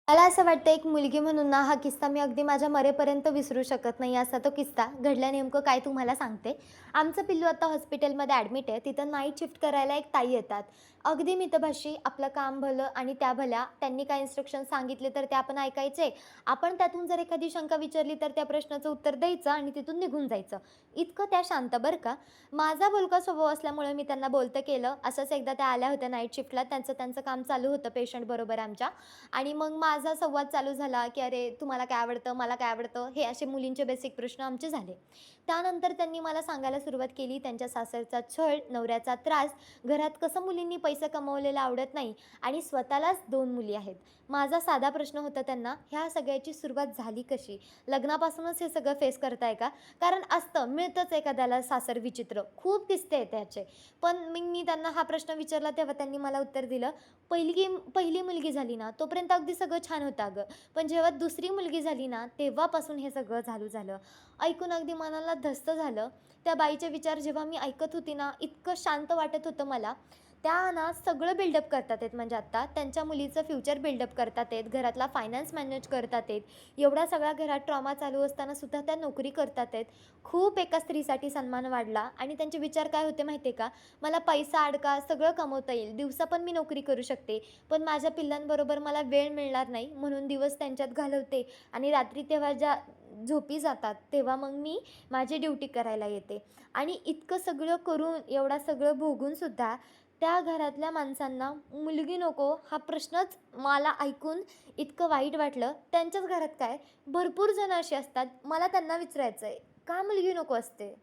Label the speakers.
Speaker 1: मला असं वाटतं एक मुलगी म्हणून ना हा किस्सा मी अगदी माझ्या मरेपर्यंत विसरू शकत नाही असा तो किस्सा घडला. नेमकं काय तुम्हाला सांगते. आमचं पिल्लू आता हॉस्पिटलमध्ये ॲडमिट आहे. तिथं नाईट शिफ्ट करायला एक ताई येतात. अगदी मितभाषी, आपलं काम भलं आणि त्या भल्या. त्यांनी काय इन्स्ट्रक्शन सांगितले तर ते आपण ऐकायचे. आपण त्यातून जर एखादी शंका विचारली तर त्या प्रश्नाचं उत्तर द्यायचं आणि तिथून निघून जायचं. इतकं त्या शांत बरं का. माझा बोलका स्वभाव असल्यामुळे मी त्यांना बोलतं केलं. असंच एकदा त्या आल्या होत्या नाईट शिफ्टला. त्यांचं त्यांचं काम चालू होतं पेशंटबरोबर आमच्या. आणि मग माझा संवाद चालू झाला, की "अरे, तुम्हाला काय आवडतं? मला काय आवडतं?" हे असे मुलींचे बेसिक प्रश्न आमचे झाले. त्यानंतर त्यांनी मला सांगायला सुरुवात केली, त्यांच्या सासरचा छळ, नवऱ्याचा त्रास, घरात कसं मुलींनी पैसा कमवलेला आवडत नाही आणि स्वतःलाच 2 मुली आहेत. माझा साधा प्रश्न होता त्यांना, ह्या सगळ्याची सुरुवात झाली कशी? लग्नापासूनच हे सगळं फेस करताय का? कारण असतं, मिळतंच एखाद्याला सासर विचित्र. खूप किस्से आहेत त्याचे. पण मग मी त्यांना हा प्रश्न विचारला तेव्हा त्यांनी मला उत्तर दिलं, पहिली मुलगी झाली ना, तोपर्यंत अगदी सगळं छान होतं अगं. पण जेव्हा दुसरी मुलगी झाली ना, तेव्हापासून हे सगळं चालू झालं. ऐकून अगदी मनाला धस्त झालं. त्या बाईचे विचार जेव्हा मी ऐकत होती ना, इतकं शांत वाटत होतं मला. त्या ना सगळं बिल्डअप करतात आहेत म्हणजे आत्ता. त्यांच्या मुलीचं फ्युचर बिल्डअप करतात आहेत. घरातला फायनान्स मॅनेज करतात आहेत. एवढा सगळा घरात ट्रॉमा चालू असताना सुद्धा त्या नोकरी करतात आहेत. खूप एका स्त्रीसाठी सन्मान वाढला आणि त्यांचे विचार काय होते माहिती आहे का? मला पैसा, अडका सगळं कमवता येईल. दिवसा पण मी नोकरी करू शकते. पण माझ्या पिल्लांबरोबर मला वेळ मिळणार नाही म्हणून दिवस त्यांच्यात घालवते आणि रात्री तेव्हा ज्या झोपी जातात तेव्हा मग मी माझी ड्युटी करायला येते. आणि इतकं सगळं करून एवढं सगळं भोगून सुद्धा त्या घरातल्या माणसांना मुलगी नको हा प्रश्नच मला ऐकून इतकं वाईट वाटलं. त्यांच्याच घरात काय भरपूर जण अशी असतात. मला त्यांना विचारायचं आहे, का मुलगी नको असते?